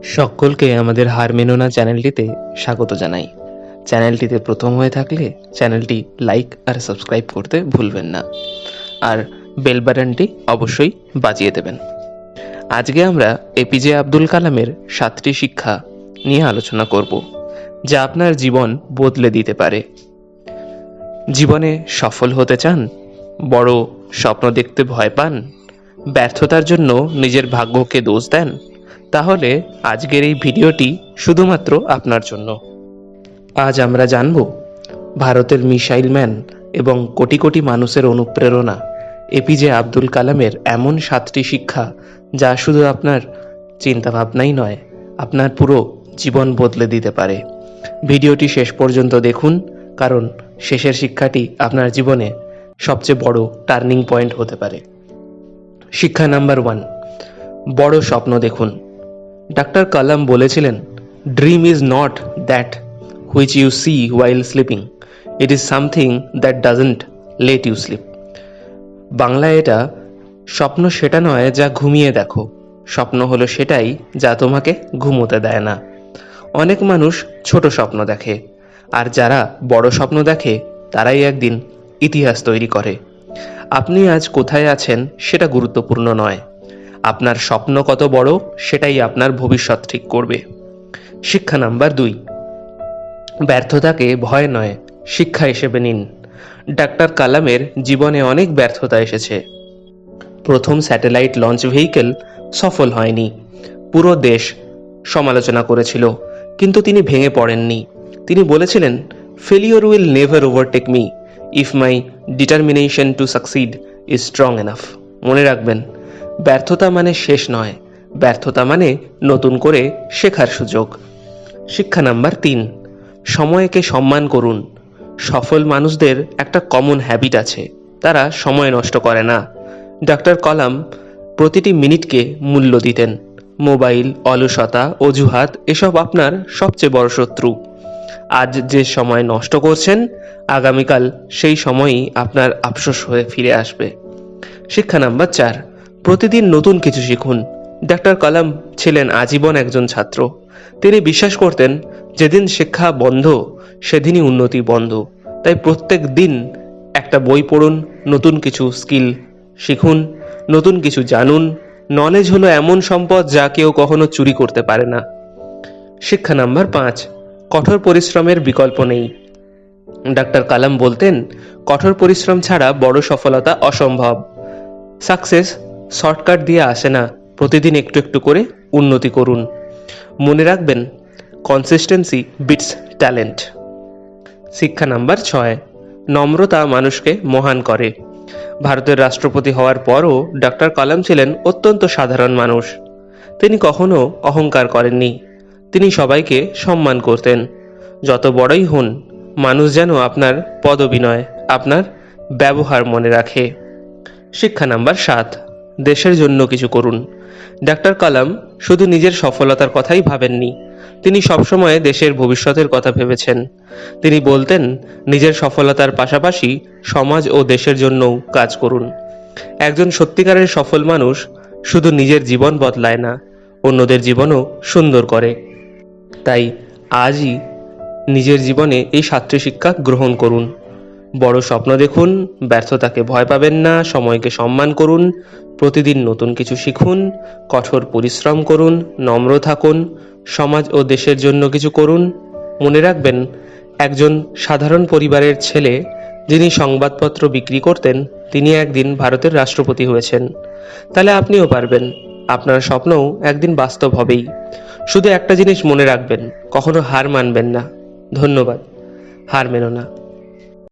সকলকে আমাদের হার মেনো না চ্যানেলটিতে স্বাগত জানাই। চ্যানেলটিতে প্রথম হয়ে থাকলে চ্যানেলটি লাইক আর সাবস্ক্রাইব করতে ভুলবেন না, আর বেল বাটনটি অবশ্যই বাজিয়ে দেবেন। আজকে আমরা এপিজে আব্দুল কালামের 7টি শিক্ষা নিয়ে আলোচনা করব, যা আপনার জীবন বদলে দিতে পারে। জীবনে সফল হতে চান? বড় স্বপ্ন দেখতে ভয় পান? ব্যর্থতার জন্য নিজের ভাগ্যকে দোষ দেন? তাহলে আজকের এই ভিডিওটি শুধুমাত্র আপনার জন্য। আজ আমরা জানব ভারতের মিসাইল ম্যান এবং কোটি কোটি মানুষের অনুপ্রেরণা এপিজে আব্দুল কালামের এমন 7টি শিক্ষা, যা শুধু আপনার চিন্তাভাবনাই নয়, আপনার পুরো জীবন বদলে দিতে পারে। ভিডিওটি শেষ পর্যন্ত দেখুন, কারণ শেষের শিক্ষাটি আপনার জীবনে সবচেয়ে বড় টার্নিং পয়েন্ট হতে পারে। শিক্ষা নাম্বার 1, বড় স্বপ্ন দেখুন। ডাক্তার কালাম বলেছিলেন, dream is not that which you see while sleeping, it is something that doesn't let you sleep. বাংলায় এটা, স্বপ্ন সেটা নয় যা ঘুমিয়ে দেখো, স্বপ্ন হলো সেটাই যা তোমাকে ঘুমোতে দেয় না। অনেক মানুষ ছোট স্বপ্ন দেখে, আর যারা বড় স্বপ্ন দেখে তারাই একদিন ইতিহাস তৈরি করে। আপনি আজ কোথায় আছেন সেটা গুরুত্বপূর্ণ নয়, আপনার স্বপ্ন কত বড় সেটাই আপনার ভবিষ্যৎ ঠিক করবে। শিক্ষা নাম্বার 2, ব্যর্থতাকে ভয় নয়, শিক্ষা হিসেবে নিন। ডাক্তার কালামের জীবনে অনেক ব্যর্থতা এসেছে। প্রথম স্যাটেলাইট লঞ্চ ভেহিকেল সফল হয়নি, পুরো দেশ সমালোচনা করেছিল, কিন্তু তিনি ভেঙে পড়েননি। তিনি বলেছিলেন, failure will never overtake me if my determination to succeed is strong enough. মনে রাখবেন, ব্যর্থতা মানে শেষ নয়, ব্যর্থতা মানে নতুন করে শেখার সুযোগ। শিক্ষা নাম্বার 3, সময়কে সম্মান করুন। সফল মানুষদের একটা কমন হ্যাবিট আছে, তারা সময় নষ্ট করে না। ডাক্তার কালাম প্রতিটি মিনিটকে মূল্য দিতেন। মোবাইল, অলসতা, অজুহাত এসব আপনার সবচেয়ে বড় শত্রু। আজ যে সময় নষ্ট করছেন, আগামীকাল সেই সময়ই আপনার আফসোস হয়ে ফিরে আসবে। শিক্ষা নাম্বার 4, প্রতিদিন নতুন কিছু শিখুন। ডাক্তার কালাম ছিলেন আজীবন একজন ছাত্র। তিনি বিশ্বাস করতেন, যেদিন শিক্ষা বন্ধ সেদিনই উন্নতি বন্ধ। তাই প্রত্যেক দিন একটা বই পড়ুন, নতুন কিছু স্কিল শিখুন, নতুন কিছু জানুন। নলেজ হলো এমন সম্পদ যা কেউ কখনো চুরি করতে পারে না। শিক্ষা নাম্বার 5, কঠোর পরিশ্রমের বিকল্প নেই। ডাক্তার কালাম বলতেন, কঠোর পরিশ্রম ছাড়া বড় সফলতা অসম্ভব। সাকসেস শর্টকাট দিয়ে আসে না, প্রতিদিন একটু একটু করে উন্নতি করুন। মনে রাখবেন, কনসিস্টেন্সি বিটস ট্যালেন্ট। শিক্ষা নাম্বার 6, নম্রতা মানুষকে মহান করে। ভারতের রাষ্ট্রপতি হওয়ার পরও ডাক্তার কালাম ছিলেন অত্যন্ত সাধারণ মানুষ। তিনি কখনো অহংকার করেননি, তিনি সবাইকে সম্মান করতেন। যত বড়ই হন, মানুষ যেন আপনার পদবি নয়, আপনার ব্যবহার মনে রাখে। শিক্ষা নাম্বার 7, দেশের জন্য কিছু করুন। ডাক্তার কালাম শুধু নিজের সফলতার কথাই ভাবেননি, তিনি সবসময় দেশের ভবিষ্যতের কথা ভেবেছেন। তিনি বলতেন, নিজের সফলতার পাশাপাশি সমাজ ও দেশের জন্যও কাজ করুন। একজন সত্যিকারের সফল মানুষ শুধু নিজের জীবন বদলায় না, অন্যদের জীবনও সুন্দর করে। তাই আজই নিজের জীবনে এই 7টি শিক্ষা গ্রহণ করুন। বড় স্বপ্ন দেখুন, ব্যর্থতাকে ভয় পাবেন না, সময়কে সম্মান করুন, প্রতিদিন নতুন কিছু শিখুন, কঠোর পরিশ্রম করুন, নম্র থাকুন, সমাজ ও দেশের জন্য কিছু করুন। মনে রাখবেন, একজন সাধারণ পরিবারের ছেলে যিনি সংবাদপত্র বিক্রি করতেন, তিনি একদিন ভারতের রাষ্ট্রপতি হয়েছেন। তাহলে আপনিও পারবেন, আপনার স্বপ্নও একদিন বাস্তব হবেই। শুধু একটা জিনিস মনে রাখবেন, কখনো হার মানবেন না। ধন্যবাদ। হার মেনো না।